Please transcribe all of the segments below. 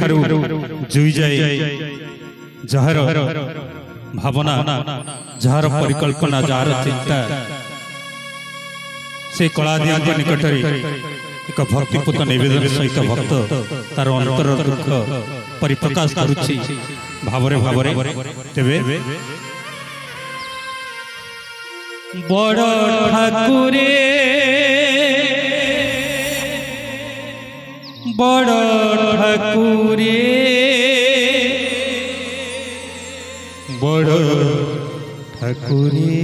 ठारू जुई जाए जार भावना जार परिकल्पना जार चिंता से कलादियों निकट एक भक्तिपूत निवेदन सहित भक्त तार अंतर दुख परिप्रकाश करुछि भावरे भावरे तेबे बड़ ठाकुरे बड़ ठाकुरे बड़ ठाकुरे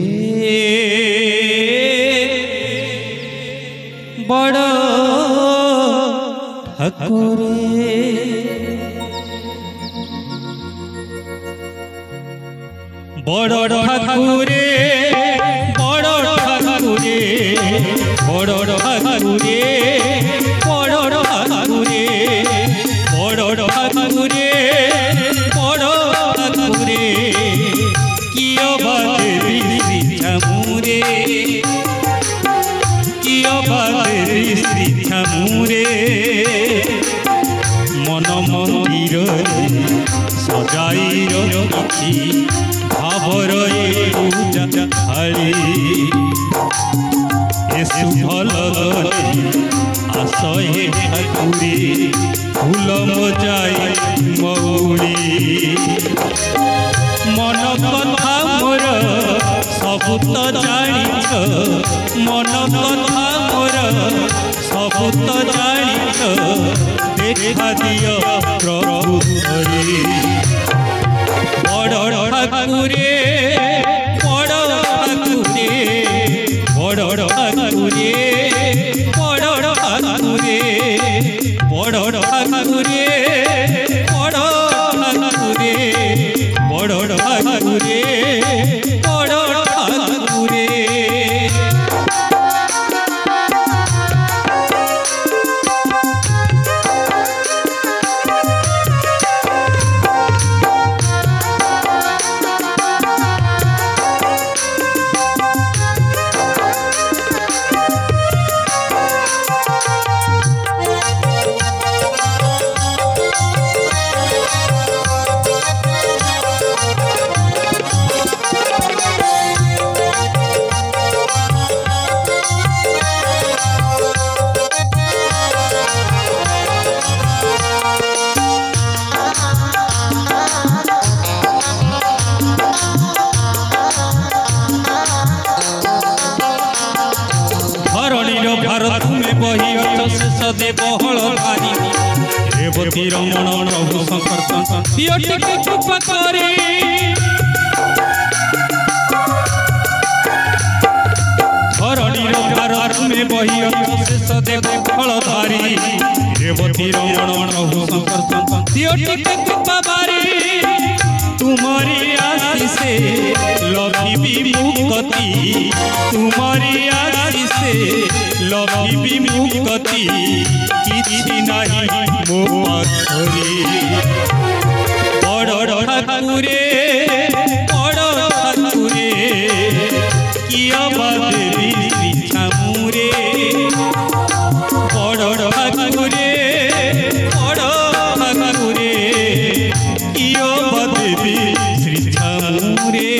बड़ ठाकुरे बड़ ठाकुरे बड़ ठाकुरे बड़ ठाकुरे बड़ ठाकुरे बड़ ठाकुरे बड़ ठाकुरे कियो बादेवी श्रीछामुरे कियो बादेवी श्रीछामुरे मन मंदिर सजाई रखी भावर पूजा थाली ए शुभ लगने आस हे ठाकुरे फूल मजाई मौली मन कथा मोर सब तो जानिछ मन कथा मोर सब तो जानिछ देखा दियो प्रभु हरि बड़ ठाकुरे बड़ ठाकुरे बड़ ठाकुरे बड़ ठाकुरे बड़ ठाकुरे बड़ ठाकुरे बड़ ठाकुरे बड़ ठाकुरे दे बहल भारी रेवती रमण प्रभु शंकर पियटिके कृपा करे धरणीर भार में बही शेष दे बहल भारी रेवती रमण प्रभु शंकर पियटिके कृपा बारी तुम्हारी आशीष से लभिबी मुक्ति तुम्हारी आशीष से लभिबी मुक्ति किछि नाही मो पाखरे बड़ ठाकुरे बड़ ठाकुरे किया बादेवी श्रीछामुरे बड़ ठाकुरे बड़ ठाकुरे किया बादेवी श्रीछामुरे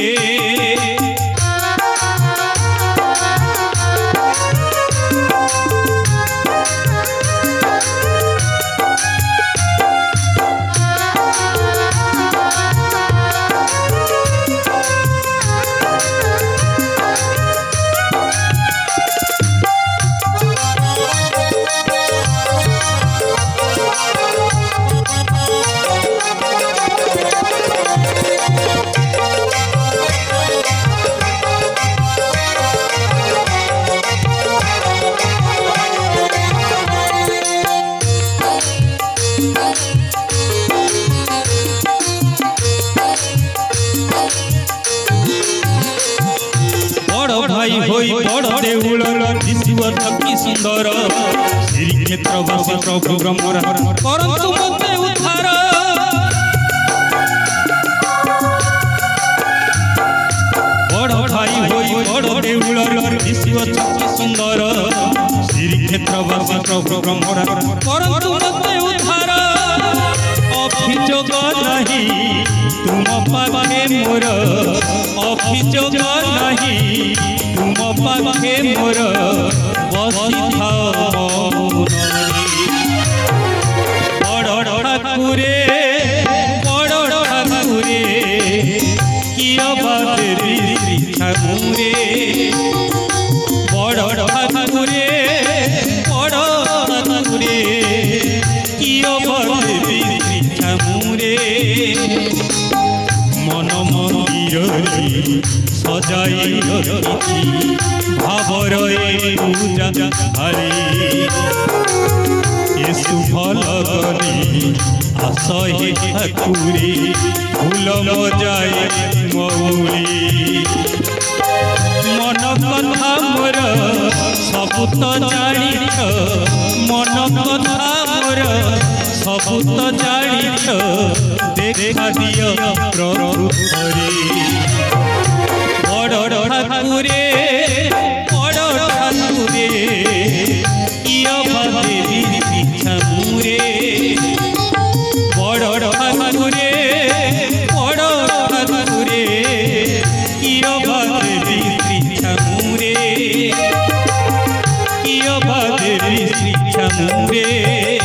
बड़ देउल ईश्वर की सुंदर श्रीक्षेत्रवासी प्रभु ब्रह्मरा परंतु मते उद्धार बड़ भाई होई बड़ देउल ईश्वर की सुंदर श्रीक्षेत्रवासी प्रभु ब्रह्मरा परंतु मते उद्धार नहीं तुम पाखे मोर अभियोग नहीं तुम पाखे मोर बसी बड़ ठाकुरे बड़ ठाकुरे किया देवी ठाकुरे बड़ ठाकुरे बड़ ठाकुरे किया देवी ठाकुरे मन मंदिर सजाई भावर पूजा हरे ये शुभ लगनी आसहे ठाकुरे फूल मजाए मौरी मन कथा मोर सब तो जानिछ मन कथा मोर सब तो जानिछ देखा दियो प्रभु हरे बड़ ठाकुरे बड़ ठाकुरे किया देवी ठाकुरे बड़ ठाकुरे बड़ ठाकुरे किया देवी ठाकुरे किया देवी ठाकुरे।